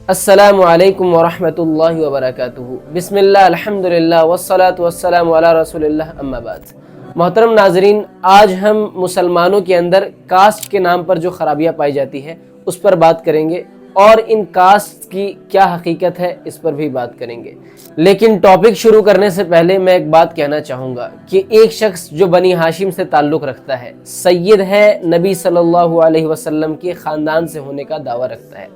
السلام علیکم ورحمۃ اللہ وبرکاتہ۔ بسم اللہ الحمدللہ والصلاة والسلام علی رسول اللہ، اما بعد۔ محترم ناظرین، آج ہم مسلمانوں کے اندر کاسٹ کے نام پر جو خرابیاں پائی جاتی ہے اس پر بات کریں گے، اور ان کاسٹ کی کیا حقیقت ہے اس پر بھی بات کریں گے۔ لیکن ٹاپک شروع کرنے سے پہلے میں ایک بات کہنا چاہوں گا کہ ایک شخص جو بنی ہاشم سے تعلق رکھتا ہے، سید ہے، نبی صلی اللہ علیہ وسلم کے خاندان سے ہونے کا دعویٰ رکھتا ہے،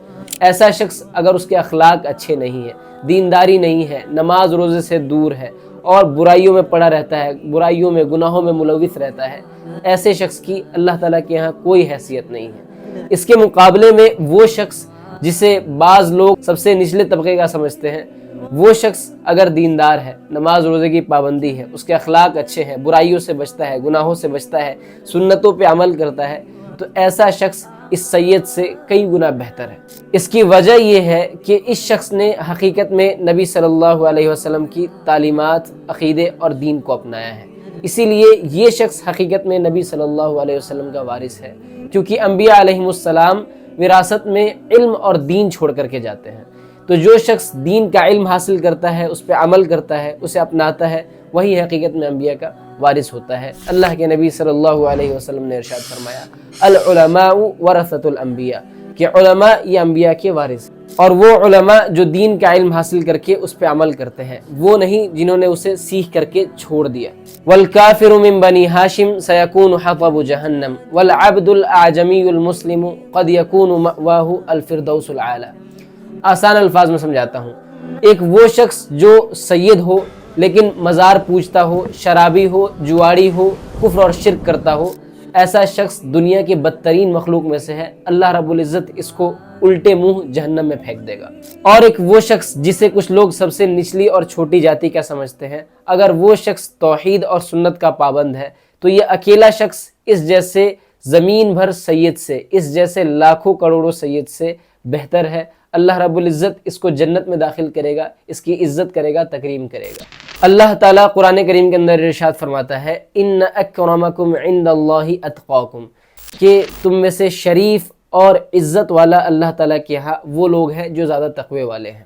ایسا شخص اگر اس کے اخلاق اچھے نہیں ہیں، دینداری نہیں ہے، نماز روزے سے دور ہے اور برائیوں میں پڑا رہتا ہے، برائیوں میں گناہوں میں ملوث رہتا ہے، ایسے شخص کی اللہ تعالیٰ کے یہاں کوئی حیثیت نہیں ہے۔ اس کے مقابلے میں وہ شخص جسے بعض لوگ سب سے نچلے طبقے کا سمجھتے ہیں، وہ شخص اگر دیندار ہے، نماز روزے کی پابندی ہے، اس کے اخلاق اچھے ہیں، برائیوں سے بچتا ہے، گناہوں سے بچتا ہے، سنتوں پہ عمل کرتا ہے، تو ایسا شخص اس سید سے کئی گنا بہتر ہے۔ اس کی وجہ یہ ہے کہ اس شخص نے حقیقت میں نبی صلی اللہ علیہ وسلم کی تعلیمات، عقیدے اور دین کو اپنایا ہے، اسی لیے یہ شخص حقیقت میں نبی صلی اللہ علیہ وسلم کا وارث ہے، کیونکہ انبیاء علیہم السلام وراثت میں علم اور دین چھوڑ کر کے جاتے ہیں۔ تو جو شخص دین کا علم حاصل کرتا ہے، اس پہ عمل کرتا ہے، اسے اپناتا ہے، وہی حقیقت میں انبیاء کا وارث ہوتا ہے۔ اللہ کے نبی صلی اللہ علیہ وسلم نے ارشاد فرمایا، العلماء ورثۃ الانبیاء، کہ علماء یہ انبیاء کے وارث، اور وہ علماء جو دین کا علم حاصل کر کے اس پہ عمل کرتے ہیں، وہ نہیں جنہوں نے اسے سیکھ کر کے چھوڑ دیا۔ والکافر من بنی ہاشم سیکون حطب جہنم والعبد الاعجمی المسلم قد یکون مأواہ الفردوس الاعلی۔ آسان الفاظ میں سمجھاتا ہوں، ایک وہ شخص جو سید ہو لیکن مزار پوجتا ہو، شرابی ہو، جواڑی ہو، کفر اور شرک کرتا ہو، ایسا شخص دنیا کے بدترین مخلوق میں سے ہے، اللہ رب العزت اس کو الٹے منہ جہنم میں پھینک دے گا۔ اور ایک وہ شخص جسے کچھ لوگ سب سے نچلی اور چھوٹی جاتی کا سمجھتے ہیں، اگر وہ شخص توحید اور سنت کا پابند ہے تو یہ اکیلا شخص اس جیسے زمین بھر سید سے، اس جیسے لاکھوں کروڑوں سید سے بہتر ہے۔ اللہ رب العزت اس کو جنت میں داخل کرے گا، اس کی عزت کرے گا، تکریم کرے گا۔ اللہ تعالیٰ قرآن کریم کے اندر ارشاد فرماتا ہے، ان اکرمکم عند اللہ اتقاکم، کہ تم میں سے شریف اور عزت والا اللہ تعالیٰ کے ہاں وہ لوگ ہیں جو زیادہ تقوی والے ہیں۔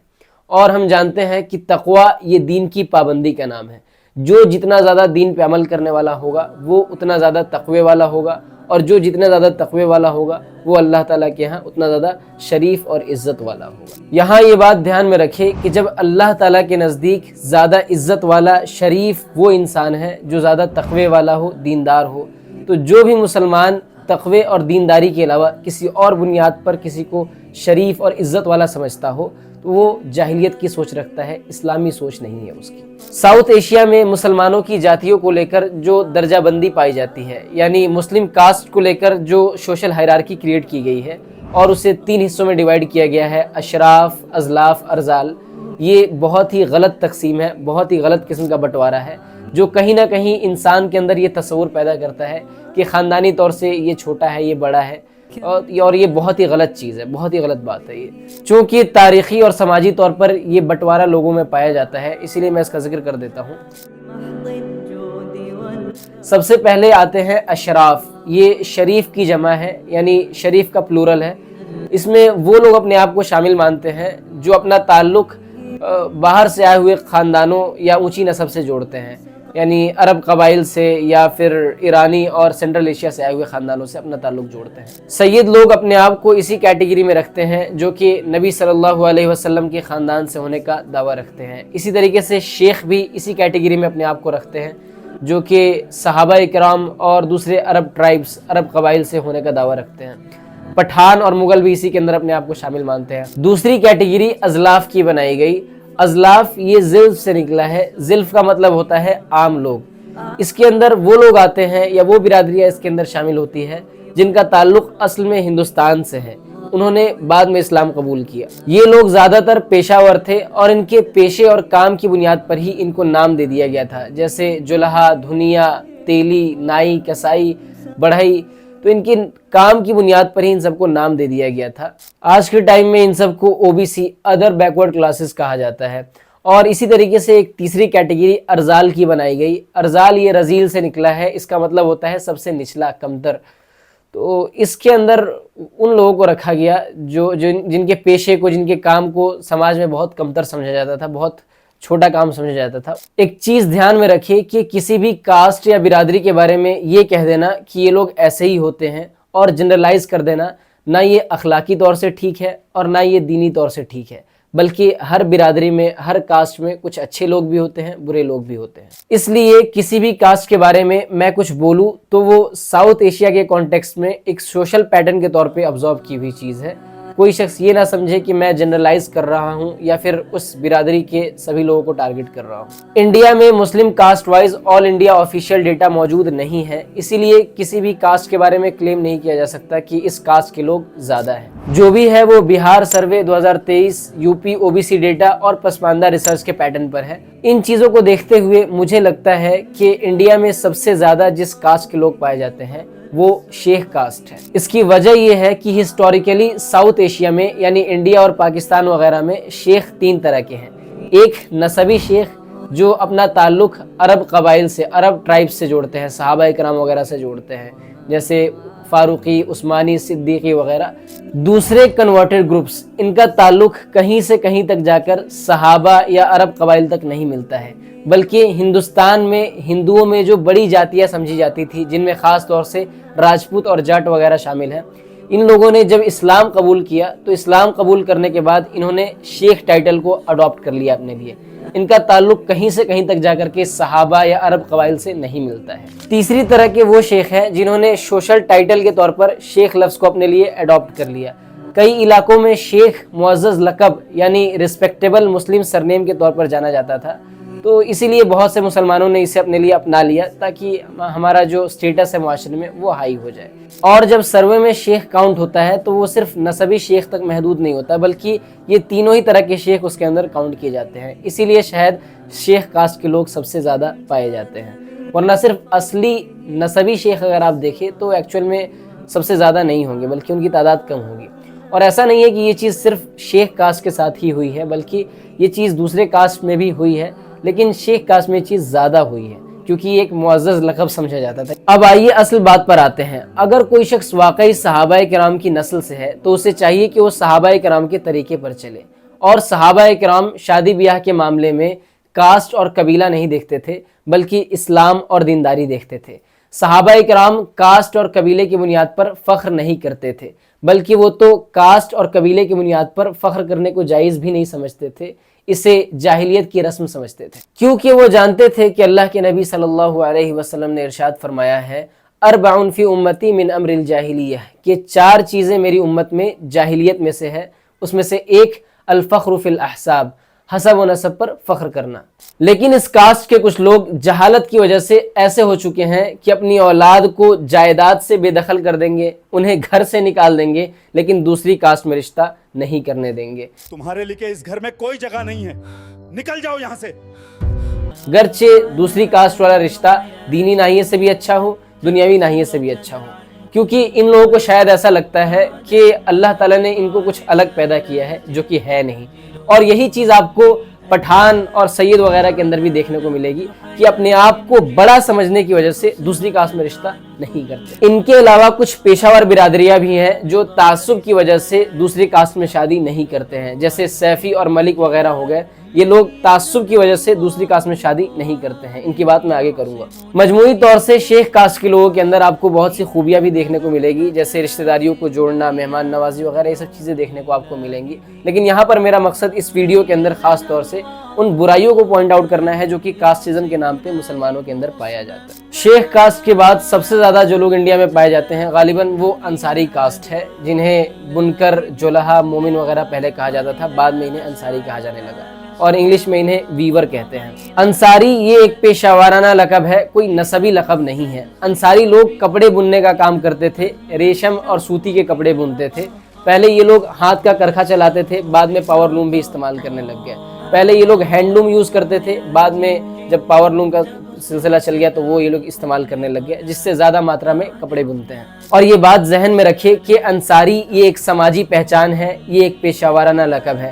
اور ہم جانتے ہیں کہ تقوی یہ دین کی پابندی کا نام ہے، جو جتنا زیادہ دین پہ عمل کرنے والا ہوگا وہ اتنا زیادہ تقوی والا ہوگا، اور جو جتنا زیادہ تقوی والا ہوگا وہ اللہ تعالیٰ کے ہاں اتنا زیادہ شریف اور عزت والا ہوگا۔ یہاں یہ بات دھیان میں رکھے کہ جب اللہ تعالیٰ کے نزدیک زیادہ عزت والا، شریف وہ انسان ہے جو زیادہ تقوی والا ہو، دیندار ہو، تو جو بھی مسلمان تقوی اور دینداری کے علاوہ کسی اور بنیاد پر کسی کو شریف اور عزت والا سمجھتا ہو تو وہ جاہلیت کی سوچ رکھتا ہے، اسلامی سوچ نہیں ہے اس کی۔ ساؤتھ ایشیا میں مسلمانوں کی جاتیوں کو لے کر جو درجہ بندی پائی جاتی ہے، یعنی مسلم کاسٹ کو لے کر جو سوشل ہائرارکی کریٹ کی گئی ہے اور اسے 3 حصوں میں ڈیوائیڈ کیا گیا ہے، اشراف، ازلاف، ارذال، یہ بہت ہی غلط تقسیم ہے، بہت ہی غلط قسم کا بٹوارا ہے، جو کہیں نہ کہیں انسان کے اندر یہ تصور پیدا کرتا ہے کہ خاندانی طور سے یہ چھوٹا ہے، یہ بڑا ہے، اور یہ بہت ہی غلط چیز ہے، بہت ہی غلط بات ہے یہ، چونکہ تاریخی اور سماجی طور پر یہ بٹوارا لوگوں میں پایا جاتا ہے، اسی لیے میں اس کا ذکر کر دیتا ہوں۔ سب سے پہلے آتے ہیں اشراف، یہ شریف کی جمع ہے، یعنی شریف کا پلورل ہے۔ اس میں وہ لوگ اپنے آپ کو شامل مانتے ہیں جو اپنا تعلق باہر سے آئے ہوئے خاندانوں یا اونچی نسب سے جوڑتے ہیں، یعنی عرب قبائل سے یا پھر ایرانی اور سینٹرل ایشیا سے آئے ہوئے خاندانوں سے اپنا تعلق جوڑتے ہیں۔ سید لوگ اپنے آپ کو اسی کیٹیگری میں رکھتے ہیں جو کہ نبی صلی اللہ علیہ وسلم کے خاندان سے ہونے کا دعویٰ رکھتے ہیں۔ اسی طریقے سے شیخ بھی اسی کیٹیگری میں اپنے آپ کو رکھتے ہیں جو کہ صحابہ اکرام اور دوسرے عرب ٹرائبس، عرب قبائل سے ہونے کا دعویٰ رکھتے ہیں۔ پٹھان اور مغل بھی اسی کے اندر اپنے آپ کو شامل مانتے ہیں۔ دوسری کیٹیگری ازلاف کی بنائی گئی۔ ازلاف یہ زلف سے نکلا ہے، زلف کا مطلب ہوتا ہے عام لوگ۔ اس کے اندر وہ لوگ آتے ہیں یا وہ برادریاں اس کے اندر شامل ہوتی ہے جن کا تعلق اصل میں ہندوستان سے ہے، انہوں نے بعد میں اسلام قبول کیا۔ یہ لوگ زیادہ تر پیشہ ور تھے اور ان کے پیشے اور کام کی بنیاد پر ہی ان کو نام دے دیا گیا تھا، جیسے جلہا، دھنیا، تیلی، نائی، کسائی، بڑھئی، تو ان کی کام کی بنیاد پر ہی ان سب کو نام دے دیا گیا تھا۔ آج کے ٹائم میں ان سب کو OBC، ادر بیکورڈ کلاسز کہا جاتا ہے۔ اور اسی طریقے سے ایک تیسری کیٹیگری ارذال کی بنائی گئی۔ ارذال یہ رذیل سے نکلا ہے، اس کا مطلب ہوتا ہے سب سے نچلا، کمتر۔ تو اس کے اندر ان لوگوں کو رکھا گیا جن کے پیشے کو، جن کے کام کو سماج میں بہت کمتر سمجھا جاتا تھا، بہت چھوٹا کام سمجھا جاتا تھا۔ ایک چیز دھیان میں رکھیے کہ کسی بھی کاسٹ یا برادری کے بارے میں یہ کہہ دینا کہ یہ لوگ ایسے ہی ہوتے ہیں اور جنرلائز کر دینا، نہ یہ اخلاقی طور سے ٹھیک ہے اور نہ یہ دینی طور سے ٹھیک ہے، بلکہ ہر برادری میں، ہر کاسٹ میں کچھ اچھے لوگ بھی ہوتے ہیں، برے لوگ بھی ہوتے ہیں۔ اس لیے کسی بھی کاسٹ کے بارے میں میں کچھ بولوں تو وہ ساؤتھ ایشیا کے کانٹیکسٹ میں ایک سوشل پیٹرن کے طور پہ آبزرو کی ہوئی چیز ہے۔ کوئی شخص یہ نہ سمجھے کہ میں جنرلائز کر رہا ہوں یا پھر اس برادری کے سبھی لوگوں کو ٹارگٹ کر رہا ہوں۔ انڈیا میں مسلم کاسٹ وائز آل انڈیا آفیشیل ڈیٹا موجود نہیں ہے، اسی لیے کسی بھی کاسٹ کے بارے میں کلیم نہیں کیا جا سکتا کہ اس کاسٹ کے لوگ زیادہ ہیں۔ جو بھی ہے وہ Bihar survey 2023، U P O B C data اور پسماندہ ریسرچ کے پیٹرن پر ہے۔ ان چیزوں کو دیکھتے ہوئے مجھے لگتا ہے کہ انڈیا میں سب سے زیادہ جس کاسٹ کے لوگ پائے جاتے ہیں وہ شیخ کاسٹ ہے۔ اس کی وجہ یہ ہے کہ ہسٹوریکلی ساؤتھ ایشیا میں یعنی انڈیا اور پاکستان وغیرہ میں شیخ تین طرح کے ہیں۔ ایک نسبی شیخ جو اپنا تعلق عرب قبائل سے، عرب ٹرائب سے جوڑتے ہیں، صحابہ اکرام وغیرہ سے جوڑتے ہیں، جیسے فاروقی، عثمانی، صدیقی وغیرہ۔ دوسرے کنورٹڈ گروپس، ان کا تعلق کہیں سے کہیں تک جا کر صحابہ یا عرب قبائل تک نہیں ملتا ہے، بلکہ ہندوستان میں ہندوؤں میں جو بڑی جاتیاں سمجھی جاتی تھی، جن میں خاص طور سے راجپوت اور جاٹ وغیرہ شامل ہیں، ان لوگوں نے جب اسلام قبول کیا تو اسلام قبول کرنے کے بعد انہوں نے شیخ ٹائٹل کو اڈاپٹ کر لیا اپنے لیے۔ ان کا تعلق کہیں سے کہیں تک جا کر کے صحابہ یا عرب قبائل سے نہیں ملتا ہے۔ تیسری طرح کے وہ شیخ ہیں جنہوں نے سوشل ٹائٹل کے طور پر شیخ لفظ کو اپنے لیے اڈاپٹ کر لیا۔ کئی علاقوں میں شیخ معزز لقب یعنی ریسپیکٹیبل مسلم سرنیم کے طور پر جانا جاتا تھا، تو اسی لیے بہت سے مسلمانوں نے اسے اپنے لیے اپنا لیا تاکہ ہمارا جو سٹیٹس ہے معاشرے میں وہ ہائی ہو جائے۔ اور جب سروے میں شیخ کاؤنٹ ہوتا ہے تو وہ صرف نسبی شیخ تک محدود نہیں ہوتا، بلکہ یہ تینوں ہی طرح کے شیخ اس کے اندر کاؤنٹ کیے جاتے ہیں۔ اسی لیے شاید شیخ کاسٹ کے لوگ سب سے زیادہ پائے جاتے ہیں، ورنہ صرف اصلی نسبی شیخ اگر آپ دیکھیں تو ایکچوئل میں سب سے زیادہ نہیں ہوں گے، بلکہ ان کی تعداد کم ہوگی۔ اور ایسا نہیں ہے کہ یہ چیز صرف شیخ کاسٹ کے ساتھ ہی ہوئی ہے، بلکہ یہ چیز دوسرے کاسٹ میں بھی ہوئی ہے، لیکن شیخ کاسٹ میں یہ چیز زیادہ ہوئی ہے کیونکہ یہ ایک معزز لقب سمجھا جاتا تھا۔ اب آئیے اصل بات پر آتے ہیں۔ اگر کوئی شخص واقعی صحابہ کرام کی نسل سے ہے تو اسے چاہیے کہ وہ صحابہ کرام کے طریقے پر چلے، اور صحابہ کرام شادی بیاہ کے معاملے میں کاسٹ اور قبیلہ نہیں دیکھتے تھے، بلکہ اسلام اور دینداری دیکھتے تھے۔ صحابہ کرام کاسٹ اور قبیلے کی بنیاد پر فخر نہیں کرتے تھے، بلکہ وہ تو کاسٹ اور قبیلے کی بنیاد پر فخر کرنے کو جائز بھی نہیں سمجھتے تھے، اسے جاہلیت کی رسم سمجھتے تھے، کیونکہ وہ جانتے تھے کہ اللہ کے نبی صلی اللہ علیہ وسلم نے ارشاد فرمایا ہے، اربع فی امتی من امر الجاہلیہ، کہ 4 چیزیں میری امت میں جاہلیت میں سے ہے، اس میں سے ایک الفخر فی الاحساب، حسب و نسب پر فخر کرنا۔ لیکن اس کاسٹ کے کچھ لوگ جہالت کی وجہ سے ایسے ہو چکے ہیں کہ اپنی اولاد کو جائیداد سے بے دخل کر دیں گے، انہیں گھر سے نکال دیں گے، لیکن دوسری کاسٹ میں رشتہ نہیں کرنے دیں گے۔ تمہارے لیے اس گھر میں کوئی جگہ نہیں ہے، نکل جاؤ یہاں سے۔ گرچہ دوسری کاسٹ والا رشتہ دینی ناحیے سے بھی اچھا ہو، دنیاوی ناحیے سے بھی اچھا ہو، کیونکہ ان لوگوں کو شاید ایسا لگتا ہے کہ اللہ تعالیٰ نے ان کو کچھ الگ پیدا کیا ہے جو کہ ہے نہیں۔ اور یہی چیز آپ کو پٹھان اور سید وغیرہ کے اندر بھی دیکھنے کو ملے گی کہ اپنے آپ کو بڑا سمجھنے کی وجہ سے دوسری کاسٹ میں رشتہ نہیں کرتے۔ ان کے علاوہ کچھ پیشہ ور برادریاں بھی ہیں جو تعصب کی وجہ سے دوسری کاسٹ میں شادی نہیں کرتے ہیں، جیسے سیفی اور ملک وغیرہ ہو گئے۔ یہ لوگ تعصب کی وجہ سے دوسری کاسٹ میں شادی نہیں کرتے ہیں، ان کی بات میں آگے کروں گا۔ مجموعی طور سے شیخ کاسٹ کے لوگوں کے اندر آپ کو بہت سی خوبیاں بھی دیکھنے کو ملے گی، جیسے رشتہ داریوں کو جوڑنا، مہمان نوازی وغیرہ، یہ سب چیزیں دیکھنے کو آپ کو ملیں گی۔ لیکن یہاں پر میرا مقصد اس ویڈیو کے اندر خاص طور سے ان برائیوں کو پوائنٹ آؤٹ کرنا ہے جو کہ کاسٹزم کے نام پہ مسلمانوں کے اندر پایا جاتا ہے۔ شیخ کاسٹ کے بعد سب سے زیادہ جو لوگ انڈیا میں پائے جاتے ہیں غالباً وہ انصاری کاسٹ ہے، جنہیں بنکر، جولہا، مومن وغیرہ پہلے کہا جاتا تھا، بعد میں انہیں انصاری کہا جانے لگا، اور انگلش میں انہیں ویور کہتے ہیں۔ انصاری یہ ایک پیشہ وارانہ لقب ہے، کوئی نسبی لقب نہیں ہے۔ انصاری لوگ کپڑے بننے کا کام کرتے تھے، ریشم اور سوتی کے کپڑے بنتے تھے۔ پہلے یہ لوگ ہاتھ کا کرکھا چلاتے تھے، بعد میں پاور لوم بھی استعمال کرنے لگ گئے۔ پہلے یہ لوگ ہینڈ لوم یوز کرتے تھے، بعد میں جب پاور لوم کا سلسلہ چل گیا تو وہ یہ لوگ استعمال کرنے لگ گئے، جس سے زیادہ ماترا میں کپڑے بنتے ہیں۔ اور یہ بات ذہن میں رکھیں کہ انصاری یہ ایک سماجی پہچان ہے، یہ ایک پیشہ وارانہ لقب ہے۔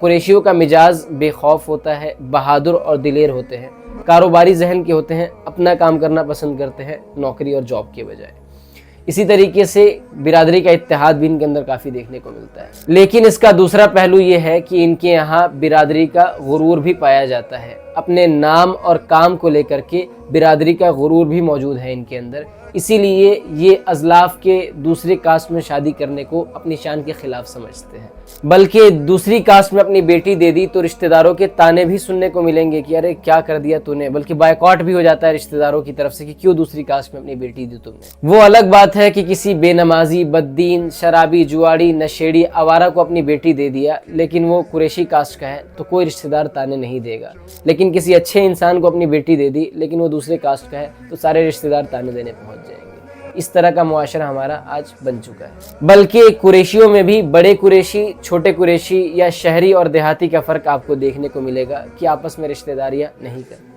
قریشیوں کا مزاج بے خوف ہوتا ہے، بہادر اور دلیر ہوتے ہیں، کاروباری ذہن کے ہوتے ہیں، اپنا کام کرنا پسند کرتے ہیں نوکری اور جاب کے بجائے۔ اسی طریقے سے برادری کا اتحاد بھی ان کے اندر کافی دیکھنے کو ملتا ہے۔ لیکن اس کا دوسرا پہلو یہ ہے کہ ان کے یہاں برادری کا غرور بھی پایا جاتا ہے، اپنے نام اور کام کو لے کر کے برادری کا غرور بھی موجود ہے ان کے اندر، اسی لیے یہ ازلاف کے دوسری کاسٹ میں شادی کرنے کو اپنی شان کے خلاف سمجھتے ہیں، بلکہ دوسری کاسٹ میں اپنی بیٹی دے دی تو رشتہ داروں کے تانے بھی سننے کو ملیں گے کہ ارے کیا کر دیا تو نے، بلکہ بائیکاٹ بھی ہو جاتا ہے رشتہ داروں کی طرف سے کہ کیوں دوسری کاسٹ میں اپنی بیٹی دی تم نے۔ وہ الگ بات ہے کہ کسی بے نمازی، بددین، شرابی، جواڑی، نشیڑی، آوارہ کو اپنی بیٹی دے دیا لیکن وہ قریشی کاسٹ کا ہے تو کوئی رشتہ دار تانے نہیں دے گا، لیکن کسی اچھے انسان کو اپنی بیٹی دے دی لیکن وہ دوسرے کاسٹ کا ہے تو سارے رشتہ دار تانے دینے پہنچ جائیں گے۔ اس طرح کا معاشرہ ہمارا آج بن چکا ہے۔ بلکہ قریشیوں میں بھی بڑے قریشی، چھوٹے قریشی یا شہری اور دیہاتی کا فرق آپ کو دیکھنے کو ملے گا کہ آپس میں رشتہ داریاں نہیں کرتے،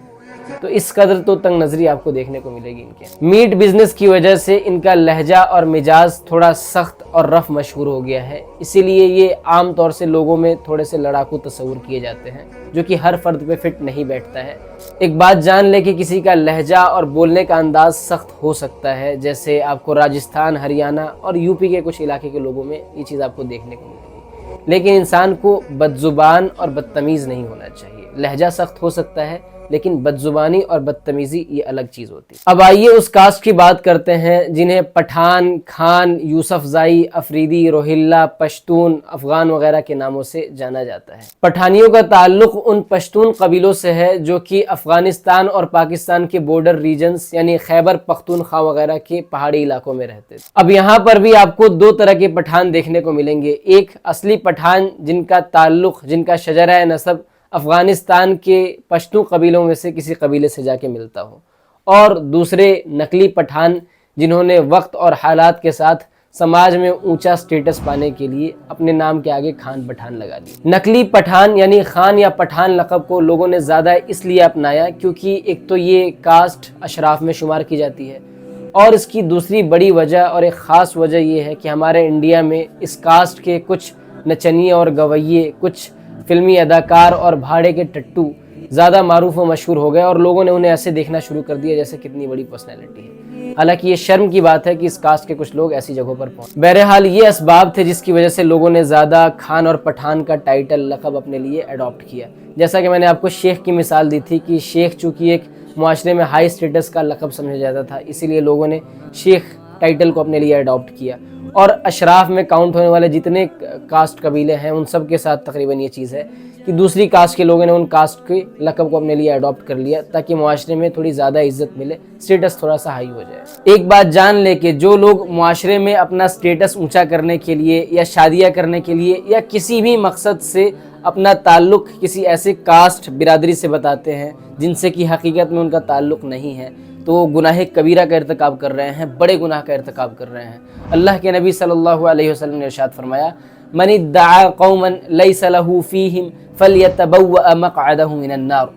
تو اس قدر تو تنگ نظری آپ کو دیکھنے کو ملے گی ان کے۔ میٹ بزنس کی وجہ سے ان کا لہجہ اور مزاج تھوڑا سخت اور رف مشہور ہو گیا ہے، اسی لیے یہ عام طور سے لوگوں میں تھوڑے سے لڑاکو تصور کیے جاتے ہیں جو کہ ہر فرد پہ فٹ نہیں بیٹھتا ہے۔ ایک بات جان لے کہ کسی کا لہجہ اور بولنے کا انداز سخت ہو سکتا ہے، جیسے آپ کو راجستھان، ہریانہ اور یوپی کے کچھ علاقے کے لوگوں میں یہ چیز آپ کو دیکھنے کو ملے گی، لیکن انسان کو بدزبان اور بدتمیز نہیں ہونا چاہیے۔ لہجہ سخت ہو سکتا ہے لیکن بدزبانی اور بدتمیزی یہ الگ چیز ہوتی ہے۔ اب آئیے اس کاسٹ کی بات کرتے ہیں جنہیں پٹھان، خان، یوسف زائی، افریدی، روہلا، پشتون، افغان وغیرہ کے ناموں سے جانا جاتا ہے۔ پٹھانیوں کا تعلق ان پشتون قبیلوں سے ہے جو کہ افغانستان اور پاکستان کے بارڈر ریجنز یعنی خیبر پختونخوا وغیرہ کے پہاڑی علاقوں میں رہتے تھے۔ اب یہاں پر بھی آپ کو دو طرح کے پٹھان دیکھنے کو ملیں گے، ایک اصلی پٹھان جن کا تعلق، جن کا شجرہ نسب افغانستان کے پشتو قبیلوں میں سے کسی قبیلے سے جا کے ملتا ہو، اور دوسرے نقلی پٹھان جنہوں نے وقت اور حالات کے ساتھ سماج میں اونچا سٹیٹس پانے کے لیے اپنے نام کے آگے خان پٹھان لگا دی۔ نقلی پٹھان یعنی خان یا پٹھان لقب کو لوگوں نے زیادہ اس لیے اپنایا کیونکہ ایک تو یہ کاسٹ اشراف میں شمار کی جاتی ہے، اور اس کی دوسری بڑی وجہ اور ایک خاص وجہ یہ ہے کہ ہمارے انڈیا میں اس کاسٹ کے کچھ نچنیے اور گویے، کچھ فلمی اداکار اور بھاڑے کے ٹٹو زیادہ معروف و مشہور ہو گئے اور لوگوں نے انہیں ایسے دیکھنا شروع کر دیا جیسے کتنی بڑی پرسنالٹی ہے۔ حالانکہ یہ شرم کی بات ہے کہ اس کاسٹ کے کچھ لوگ ایسی جگہوں پر پہنچے۔ بہرحال یہ اسباب تھے جس کی وجہ سے لوگوں نے زیادہ خان اور پٹھان کا ٹائٹل، لقب اپنے لیے اڈاپٹ کیا۔ جیسا کہ میں نے آپ کو شیخ کی مثال دی تھی کہ شیخ چونکہ ایک معاشرے میں ہائی سٹیٹس کا لقب سمجھا جاتا تھا، اسی لیے لوگوں نے شیخ ٹائٹل کو اپنے لیے اڈاپٹ کیا، اور اشراف میں کاؤنٹ ہونے والے جتنے کاسٹ قبیلے ہیں ان سب کے ساتھ تقریباً یہ چیز ہے کہ دوسری کاسٹ کے لوگوں نے ان کاسٹ کے لقب کو اپنے لیے اڈاپٹ کر لیا تاکہ معاشرے میں تھوڑی زیادہ عزت ملے، سٹیٹس تھوڑا سا ہائی ہو جائے۔ ایک بات جان لے کہ جو لوگ معاشرے میں اپنا سٹیٹس اونچا کرنے کے لیے یا شادیاں کرنے کے لیے یا کسی بھی مقصد سے اپنا تعلق کسی ایسے کاسٹ، برادری سے بتاتے ہیں جن سے کہ حقیقت میں ان کا تعلق نہیں ہے، تو وہ گناہ کبیرہ کا ارتکاب کر رہے ہیں، بڑے گناہ کا ارتکاب کر رہے ہیں۔ اللہ کے نبی صلی اللہ علیہ وسلم نے ارشاد فرمایا، من ادعا قوما لیس له فیہم فلیتبوأ مقعدہ من النار،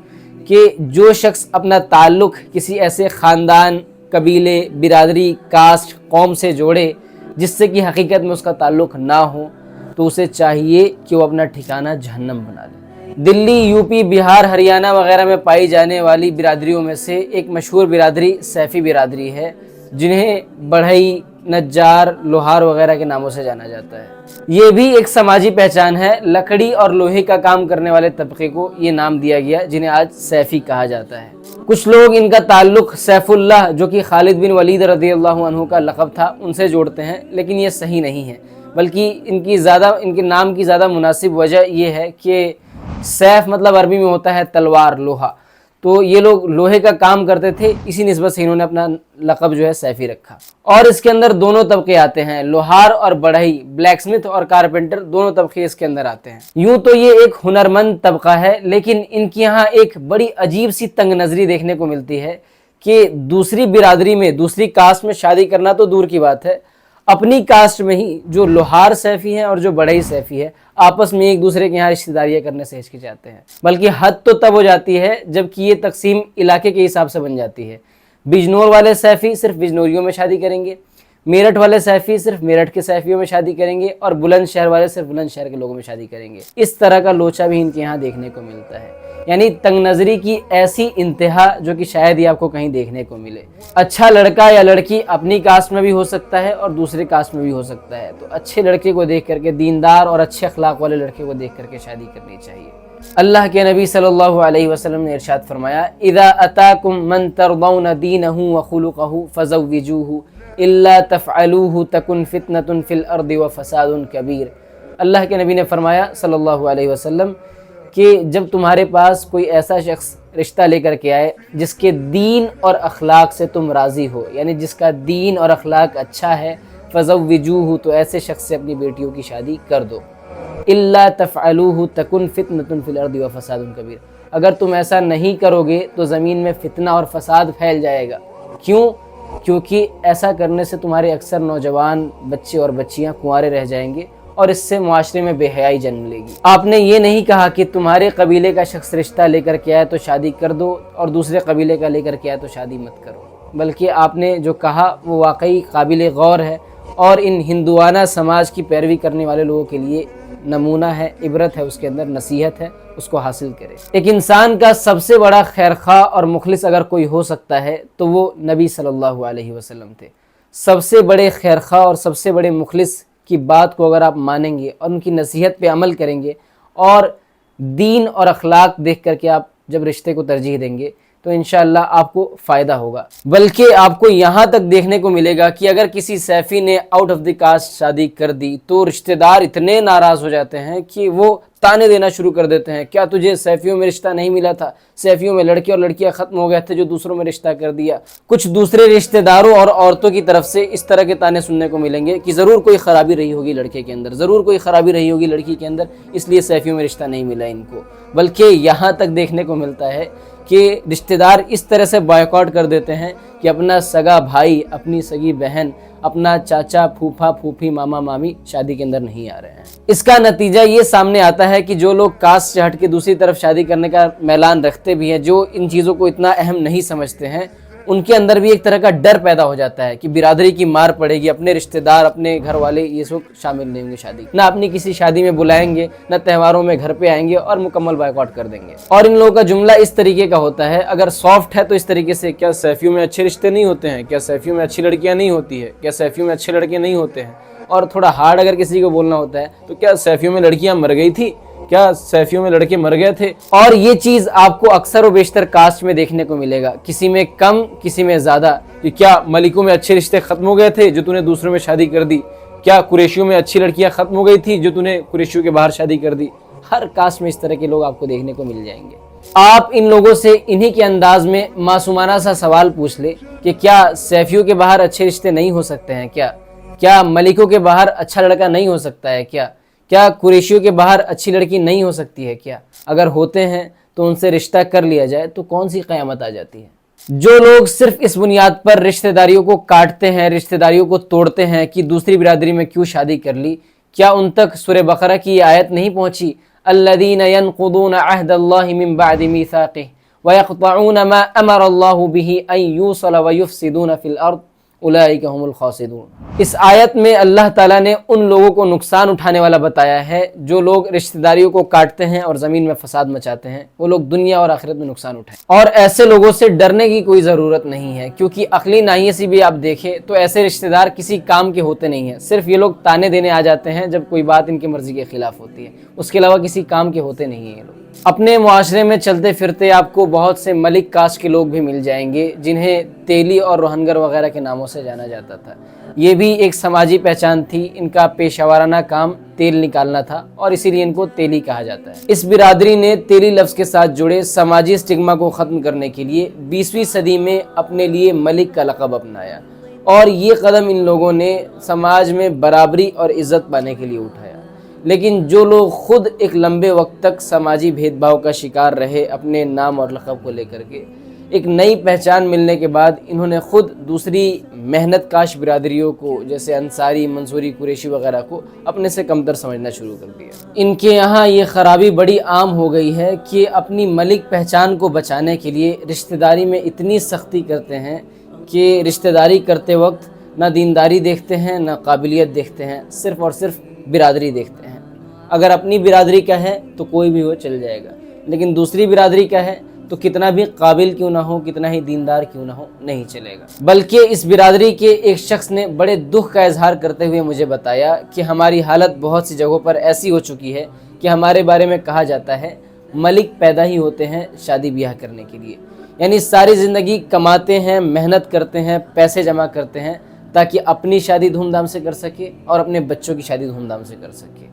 کہ جو شخص اپنا تعلق کسی ایسے خاندان، قبیلے، برادری، کاسٹ، قوم سے جوڑے جس سے کہ حقیقت میں اس کا تعلق نہ ہو، تو اسے چاہیے کہ وہ اپنا ٹھکانہ جہنم بنا لے۔ دلی، یوپی، بہار، ہریانہ وغیرہ میں پائی جانے والی برادریوں میں سے ایک مشہور برادری سیفی برادری ہے، جنہیں بڑھئی، نجار، لوہار وغیرہ کے ناموں سے جانا جاتا ہے۔ یہ بھی ایک سماجی پہچان ہے، لکڑی اور لوہے کا کام کرنے والے طبقے کو یہ نام دیا گیا جنہیں آج سیفی کہا جاتا ہے۔ کچھ لوگ ان کا تعلق سیف اللہ جو کہ خالد بن ولید رضی اللہ عنہ کا لقب تھا ان سے جوڑتے ہیں، لیکن یہ صحیح نہیں ہے، بلکہ ان کے نام کی زیادہ مناسب وجہ یہ ہے کہ سیف مطلب عربی میں ہوتا ہے تلوار، لوہا، تو یہ لوگ لوہے کا کام کرتے تھے، اسی نسبت سے انہوں نے اپنا لقب جو ہے سیفی رکھا۔ اور اس کے اندر دونوں طبقے آتے ہیں، لوہار اور بڑھئی، بلیک سمتھ اور کارپینٹر، دونوں طبقے اس کے اندر آتے ہیں۔ یوں تو یہ ایک ہنرمند طبقہ ہے، لیکن ان کی یہاں ایک بڑی عجیب سی تنگ نظری دیکھنے کو ملتی ہے کہ دوسری برادری میں، دوسری کاسٹ میں شادی کرنا تو دور کی بات ہے، اپنی کاسٹ میں ہی جو لوہار سیفی ہیں اور جو بڑھئی سیفی ہے آپس میں ایک دوسرے کے یہاں رشتہ داریاں کرنے سے ہچکچاتے ہیں۔ بلکہ حد تو تب ہو جاتی ہے جب کہ یہ تقسیم علاقے کے حساب سے بن جاتی ہے۔ بجنور والے سیفی صرف بجنوریوں میں شادی کریں گے، میرٹھ والے سیفی صرف میرٹھ کے سیفیوں میں شادی کریں گے اور بلند شہر والے صرف بلند شہر کے لوگوں میں شادی کریں گے. اس طرح کا لوچا بھی ان کے یہاں دیکھنے کو ملتا ہے. یعنی تنگ نظری کی ایسی انتہا جو کہ شاید ہی آپ کو کہیں دیکھنے کو ملے. اچھا لڑکا یا لڑکی اپنی کاسٹ میں بھی ہو سکتا ہے اور دوسرے کاسٹ میں بھی ہو سکتا ہے. تو اچھے لڑکے کو دیکھ کر کے، دیندار اور اچھے اخلاق والے لڑکے کو دیکھ کر کے شادی کرنی چاہیے. اللہ کے نبی صلی اللہ علیہ وسلم نے ارشاد فرمایا، اذا اتاکم من ترضون دینہ وخلقہ فزوجوہ الا تفعلوہ تکن فتنۃ فی الارض وفساد کبیر. اللہ کے نبی نے فرمایا صلی اللہ علیہ وسلم کہ جب تمہارے پاس کوئی ایسا شخص رشتہ لے کر کے آئے جس کے دین اور اخلاق سے تم راضی ہو، یعنی جس کا دین اور اخلاق اچھا ہے، فزوجوہ، تو ایسے شخص سے اپنی بیٹیوں کی شادی کر دو. الا تفعلوہ تکن فتنۃ فی الارض وفساد کبیر. اگر تم ایسا نہیں کرو گے تو زمین میں فتنہ اور فساد پھیل جائے گا. کیوں؟ کیونکہ ایسا کرنے سے تمہارے اکثر نوجوان بچے اور بچیاں کنوارے رہ جائیں گے اور اس سے معاشرے میں بے حیائی جنم لے گی. آپ نے یہ نہیں کہا کہ تمہارے قبیلے کا شخص رشتہ لے کر کے آئے تو شادی کر دو اور دوسرے قبیلے کا لے کر کے آئے تو شادی مت کرو، بلکہ آپ نے جو کہا وہ واقعی قابل غور ہے اور ان ہندوانہ سماج کی پیروی کرنے والے لوگوں کے لیے نمونہ ہے، عبرت ہے، اس کے اندر نصیحت ہے، اس کو حاصل کرے. ایک انسان کا سب سے بڑا خیرخواہ اور مخلص اگر کوئی ہو سکتا ہے تو وہ نبی صلی اللہ علیہ وسلم تھے. سب سے بڑے خیرخواہ اور سب سے بڑے مخلص کی بات کو اگر آپ مانیں گے اور ان کی نصیحت پہ عمل کریں گے اور دین اور اخلاق دیکھ کر کے آپ جب رشتے کو ترجیح دیں گے تو انشاءاللہ آپ کو فائدہ ہوگا. بلکہ آپ کو یہاں تک دیکھنے کو ملے گا کہ اگر کسی سیفی نے آؤٹ آف دی کاسٹ شادی کر دی تو رشتہ دار اتنے ناراض ہو جاتے ہیں کہ وہ تانے دینا شروع کر دیتے ہیں، کیا تجھے سیفیوں میں رشتہ نہیں ملا تھا؟ سیفیوں میں لڑکے اور لڑکیاں ختم ہو گئے تھے جو دوسروں میں رشتہ کر دیا. کچھ دوسرے رشتہ داروں اور عورتوں کی طرف سے اس طرح کے تانے سننے کو ملیں گے کہ ضرور کوئی خرابی رہی ہوگی لڑکے کے اندر، ضرور کوئی خرابی رہی ہوگی لڑکی کے اندر، اس لیے سیفیوں میں رشتہ نہیں ملا ان کو. بلکہ یہاں تک دیکھنے کو ملتا ہے کہ رشتہ دار اس طرح سے بائیکاٹ کر دیتے ہیں کہ اپنا سگا بھائی، اپنی سگی بہن، اپنا چاچا، پھوپھا، پھوپھی، ماما، مامی شادی کے اندر نہیں آ رہے ہیں. اس کا نتیجہ یہ سامنے آتا ہے کہ جو لوگ کاسٹ سے ہٹ کے دوسری طرف شادی کرنے کا میلان رکھتے بھی ہیں، جو ان چیزوں کو اتنا اہم نہیں سمجھتے ہیں، ان کے اندر بھی ایک طرح کا ڈر پیدا ہو جاتا ہے کہ برادری کی مار پڑے گی، اپنے رشتہ دار، اپنے گھر والے یہ سب شامل نہیں ہوں گے شادی، نہ اپنی کسی شادی میں بلائیں گے، نہ تہواروں میں گھر پہ آئیں گے اور مکمل بائیکاٹ کر دیں گے. اور ان لوگوں کا جملہ اس طریقے کا ہوتا ہے، اگر سافٹ ہے تو اس طریقے سے، کیا سیفیوں میں اچھے رشتے نہیں ہوتے ہیں؟ کیا سیفیوں میں اچھی لڑکیاں نہیں ہوتی ہے؟ کیا سیفیوں میں اچھے لڑکے نہیں ہوتے ہیں؟ اور تھوڑا ہارڈ اگر کسی کو بولنا ہوتا ہے تو کیا سیفیوں میں لڑکیاں مر گئی تھی؟ کیا سیفیوں میں لڑکے مر گئے تھے؟ اور یہ چیز آپ کو اکثر و بیشتر کاسٹ میں دیکھنے کو ملے گا، کسی میں کم، کسی میں زیادہ. کہ کیا ملکوں میں اچھے رشتے ختم ہو گئے تھے جو تو نے دوسروں میں شادی کر دی؟ کیا قریشیوں میں اچھی لڑکیاں ختم ہو گئی تھی جو تو نے قریشیوں کے باہر شادی کر دی؟ ہر کاسٹ میں اس طرح کے لوگ آپ کو دیکھنے کو مل جائیں گے. آپ ان لوگوں سے انہی کے انداز میں معصومانہ سا سوال پوچھ لے کہ کیا سیفیوں کے باہر اچھے رشتے نہیں ہو سکتے ہیں؟ کیا ملکوں کے باہر اچھا لڑکا نہیں ہو سکتا ہے؟ کیا قریشیوں کے باہر اچھی لڑکی نہیں ہو سکتی ہے؟ کیا اگر ہوتے ہیں تو ان سے رشتہ کر لیا جائے تو کون سی قیامت آ جاتی ہے؟ جو لوگ صرف اس بنیاد پر رشتہ داریوں کو کاٹتے ہیں، رشتہ داریوں کو توڑتے ہیں کہ دوسری برادری میں کیوں شادی کر لی، کیا ان تک سورہ بقرہ کی یہ آیت نہیں پہنچی؟ الذین ينقضون عہد اللہ من بعد میثاقہ ویقطعون ما امر اللہ بہ ان یوصل ویفسدون فی الارض اولئک هم الخاسرون. اس آیت میں اللہ تعالیٰ نے ان لوگوں کو نقصان اٹھانے والا بتایا ہے جو لوگ رشتہ داریوں کو کاٹتے ہیں اور زمین میں فساد مچاتے ہیں، وہ لوگ دنیا اور آخرت میں نقصان اٹھائیں. اور ایسے لوگوں سے ڈرنے کی کوئی ضرورت نہیں ہے، کیونکہ عقلی ناحیے سے بھی آپ دیکھیں تو ایسے رشتہ دار کسی کام کے ہوتے نہیں ہیں. صرف یہ لوگ تانے دینے آ جاتے ہیں جب کوئی بات ان کی مرضی کے خلاف ہوتی ہے، اس کے علاوہ کسی کام کے ہوتے نہیں ہیں یہ لوگ. اپنے معاشرے میں چلتے پھرتے آپ کو بہت سے ملک کاسٹ کے لوگ بھی مل جائیں گے جنہیں تیلی اور روہنگر وغیرہ کے ناموں سے جانا جاتا تھا. یہ بھی ایک سماجی پہچان تھی، ان کا پیشہ ورانہ کام تیل نکالنا تھا اور اسی لیے ان کو تیلی کہا جاتا ہے. اس برادری نے تیلی لفظ کے ساتھ جڑے سماجی سٹگما کو ختم کرنے کے لیے 20ویں صدی میں اپنے لیے ملک کا لقب اپنایا اور یہ قدم ان لوگوں نے سماج میں برابری اور عزت پانے کے لیے اٹھایا. لیکن جو لوگ خود ایک لمبے وقت تک سماجی بھید بھاؤ کا شکار رہے اپنے نام اور لقب کو لے کر کے، ایک نئی پہچان ملنے کے بعد انہوں نے خود دوسری محنت کاش برادریوں کو جیسے انصاری، منصوری، قریشی وغیرہ کو اپنے سے کمتر سمجھنا شروع کر دیا. ان کے یہاں یہ خرابی بڑی عام ہو گئی ہے کہ اپنی ملک پہچان کو بچانے کے لیے رشتہ داری میں اتنی سختی کرتے ہیں کہ رشتہ داری کرتے وقت نہ دینداری دیکھتے ہیں نہ قابلیت دیکھتے ہیں، صرف اور صرف برادری دیکھتے ہیں۔ اگر اپنی برادری کا ہے تو کوئی بھی ہو چل جائے گا، لیکن دوسری برادری کا ہے تو کتنا بھی قابل کیوں نہ ہو، کتنا ہی دیندار کیوں نہ ہو، نہیں چلے گا۔ بلکہ اس برادری کے ایک شخص نے بڑے دکھ کا اظہار کرتے ہوئے مجھے بتایا کہ ہماری حالت بہت سی جگہوں پر ایسی ہو چکی ہے کہ ہمارے بارے میں کہا جاتا ہے ملک پیدا ہی ہوتے ہیں شادی بیاہ کرنے کے لیے، یعنی ساری زندگی کماتے ہیں، محنت کرتے ہیں، پیسے جمع کرتے ہیں تاکہ اپنی شادی دھوم دھام سے کر سکے اور اپنے بچوں کی شادی دھوم دھام سے کر سکے۔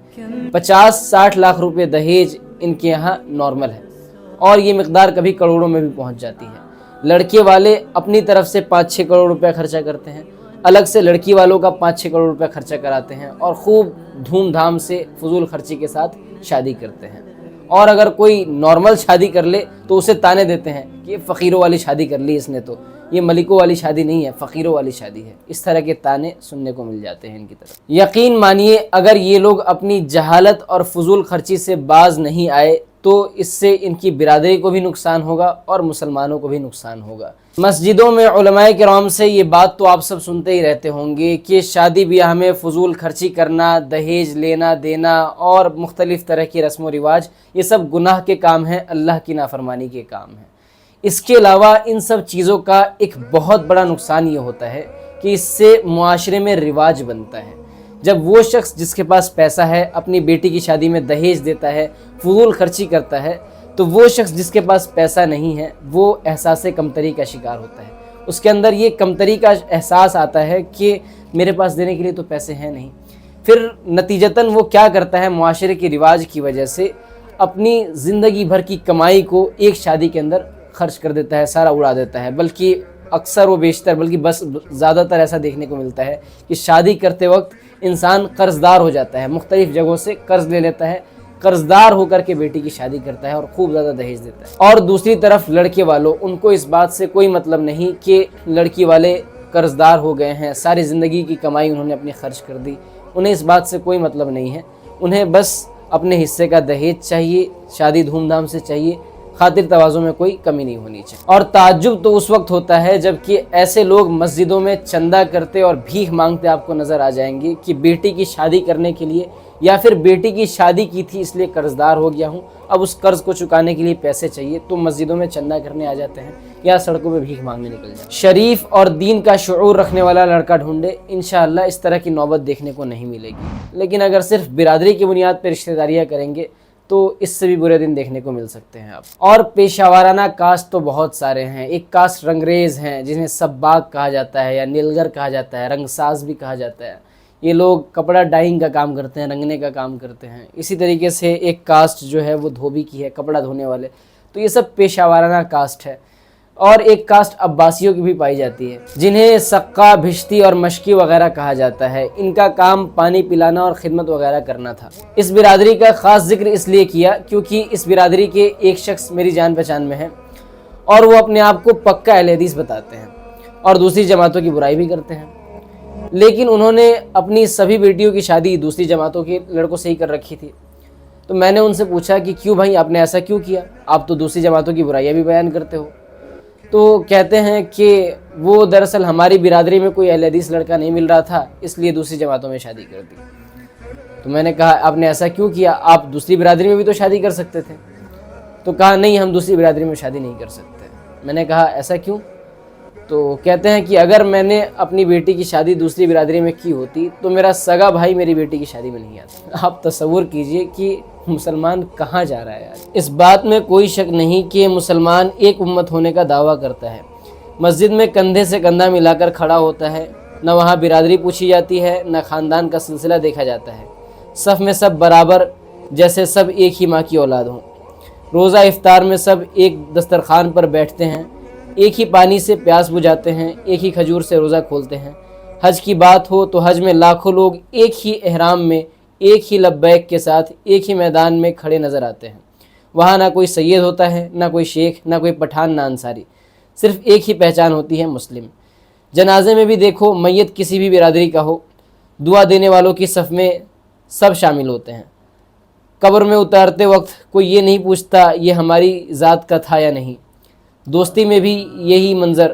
50-60 لاکھ روپے دہیج ان کے یہاں نارمل ہے، اور یہ مقدار کبھی کروڑوں میں بھی پہنچ جاتی ہے۔ لڑکے والے اپنی طرف سے 5-6 کروڑ روپے خرچہ کرتے ہیں، الگ سے لڑکی والوں کا 5-6 کروڑ روپے خرچہ کراتے ہیں اور خوب دھوم دھام سے فضول خرچی کے ساتھ شادی کرتے ہیں۔ اور اگر کوئی نارمل شادی کر لے تو اسے تانے دیتے ہیں کہ یہ فقیروں والی شادی کر لی اس نے، تو یہ ملکوں والی شادی نہیں ہے، فقیروں والی شادی ہے۔ اس طرح کے تانے سننے کو مل جاتے ہیں ان کی طرف۔ یقین مانیے اگر یہ لوگ اپنی جہالت اور فضول خرچی سے باز نہیں آئے تو اس سے ان کی برادری کو بھی نقصان ہوگا اور مسلمانوں کو بھی نقصان ہوگا۔ مسجدوں میں علماء کرام سے یہ بات تو آپ سب سنتے ہی رہتے ہوں گے کہ شادی بیاہ میں فضول خرچی کرنا، دہیج لینا دینا اور مختلف طرح کی رسم و رواج، یہ سب گناہ کے کام ہیں، اللہ کی نافرمانی کے کام ہیں۔ اس کے علاوہ ان سب چیزوں کا ایک بہت بڑا نقصان یہ ہوتا ہے کہ اس سے معاشرے میں رواج بنتا ہے۔ جب وہ شخص جس کے پاس پیسہ ہے اپنی بیٹی کی شادی میں دہیج دیتا ہے، فضول خرچی کرتا ہے، تو وہ شخص جس کے پاس پیسہ نہیں ہے وہ احساس کمتری کا شکار ہوتا ہے۔ اس کے اندر یہ کمتری کا احساس آتا ہے کہ میرے پاس دینے کے لیے تو پیسے ہیں نہیں۔ پھر نتیجتاً وہ کیا کرتا ہے، معاشرے کے رواج کی وجہ سے اپنی زندگی بھر کی کمائی کو ایک شادی کے اندر خرچ کر دیتا ہے، سارا اڑا دیتا ہے۔ بلکہ اکثر و بیشتر، بلکہ بس زیادہ تر ایسا دیکھنے کو ملتا ہے کہ شادی کرتے وقت انسان قرض دار ہو جاتا ہے، مختلف جگہوں سے قرض لے لیتا ہے، قرض دار ہو کر کے بیٹی کی شادی کرتا ہے اور خوب زیادہ دہیج دیتا ہے۔ اور دوسری طرف لڑکے والوں، ان کو اس بات سے کوئی مطلب نہیں کہ لڑکی والے قرض دار ہو گئے ہیں، ساری زندگی کی کمائی انہوں نے اپنی خرچ کر دی، انہیں اس بات سے کوئی مطلب نہیں ہے، انہیں بس اپنے حصے کا دہیج چاہیے، شادی دھوم دھام سے چاہیے، خاطر تواضع میں کوئی کمی نہیں ہونی چاہیے۔ اور تعجب تو اس وقت ہوتا ہے جب کہ ایسے لوگ مسجدوں میں چندہ کرتے اور بھیک مانگتے آپ کو نظر آ جائیں گے کہ بیٹی کی شادی کرنے کے لیے، یا پھر بیٹی کی شادی کی تھی اس لیے قرض دار ہو گیا ہوں، اب اس قرض کو چکانے کے لیے پیسے چاہیے، تو مسجدوں میں چندہ کرنے آ جاتے ہیں یا سڑکوں پہ بھیک مانگنے نکل جاتے ہیں۔ شریف اور دین کا شعور رکھنے والا لڑکا ڈھونڈے، انشاءاللہ اس طرح کی نوبت دیکھنے کو نہیں ملے گی۔ لیکن اگر صرف برادری کی بنیاد پر رشتہ داریاں کریں گے تو اس سے بھی برے دن دیکھنے کو مل سکتے ہیں آپ۔ اور پیشہ وارانہ کاسٹ تو بہت سارے ہیں۔ ایک کاسٹ رنگریز ہیں جنہیں سباک کہا جاتا ہے یا نیلگر کہا جاتا ہے، رنگ ساز بھی کہا جاتا ہے۔ یہ لوگ کپڑا ڈائنگ کا کام کرتے ہیں، رنگنے کا کام کرتے ہیں۔ اسی طریقے سے ایک کاسٹ جو ہے وہ دھوبی کی ہے، کپڑا دھونے والے۔ تو یہ سب پیشہ وارانہ کاسٹ ہے۔ اور ایک کاسٹ عباسیوں کی بھی پائی جاتی ہے جنہیں سقا، بھشتی اور مشکی وغیرہ کہا جاتا ہے۔ ان کا کام پانی پلانا اور خدمت وغیرہ کرنا تھا۔ اس برادری کا خاص ذکر اس لیے کیا کیونکہ اس برادری کے ایک شخص میری جان پہچان میں ہیں اور وہ اپنے آپ کو پکا اہل حدیث بتاتے ہیں اور دوسری جماعتوں کی برائی بھی کرتے ہیں، لیکن انہوں نے اپنی سبھی بیٹیوں کی شادی دوسری جماعتوں کے لڑکوں سے ہی کر رکھی تھی۔ تو میں نے ان سے پوچھا کہ کیوں بھائی، آپ نے ایسا کیوں کیا؟ آپ تو دوسری جماعتوں کی برائیاں بھی بیان کرتے ہو۔ تو کہتے ہیں کہ وہ دراصل ہماری برادری میں کوئی اہل حدیث لڑکا نہیں مل رہا تھا، اس لیے دوسری جماعتوں میں شادی کر دی۔ تو میں نے کہا آپ نے ایسا کیوں کیا؟ آپ دوسری برادری میں بھی تو شادی کر سکتے تھے۔ تو کہا نہیں، ہم دوسری برادری میں شادی نہیں کر سکتے۔ میں نے کہا ایسا کیوں؟ تو کہتے ہیں کہ اگر میں نے اپنی بیٹی کی شادی دوسری برادری میں کی ہوتی تو میرا سگا بھائی میری بیٹی کی شادی میں نہیں آتا۔ آپ تصور کیجئے کہ مسلمان کہاں جا رہا ہے آج۔ اس بات میں کوئی شک نہیں کہ مسلمان ایک امت ہونے کا دعویٰ کرتا ہے، مسجد میں کندھے سے کندھا ملا کر کھڑا ہوتا ہے، نہ وہاں برادری پوچھی جاتی ہے، نہ خاندان کا سلسلہ دیکھا جاتا ہے، صف میں سب برابر جیسے سب ایک ہی ماں کی اولاد ہوں، روزہ افطار میں سب ایک دسترخوان پر بیٹھتے ہیں، ایک ہی پانی سے پیاس بجھاتے ہیں، ایک ہی کھجور سے روزہ کھولتے ہیں۔ حج کی بات ہو تو حج میں لاکھوں لوگ ایک ہی احرام میں ایک ہی لبیک کے ساتھ ایک ہی میدان میں کھڑے نظر آتے ہیں۔ وہاں نہ کوئی سید ہوتا ہے، نہ کوئی شیخ، نہ کوئی پٹھان، نہ انصاری، صرف ایک ہی پہچان ہوتی ہے، مسلم۔ جنازے میں بھی دیکھو، میت کسی بھی برادری کا ہو، دعا دینے والوں کی صف میں سب شامل ہوتے ہیں۔ قبر میں اتارتے وقت کوئی یہ نہیں پوچھتا یہ ہماری ذات کا تھا یا نہیں۔ دوستی میں بھی یہی منظر،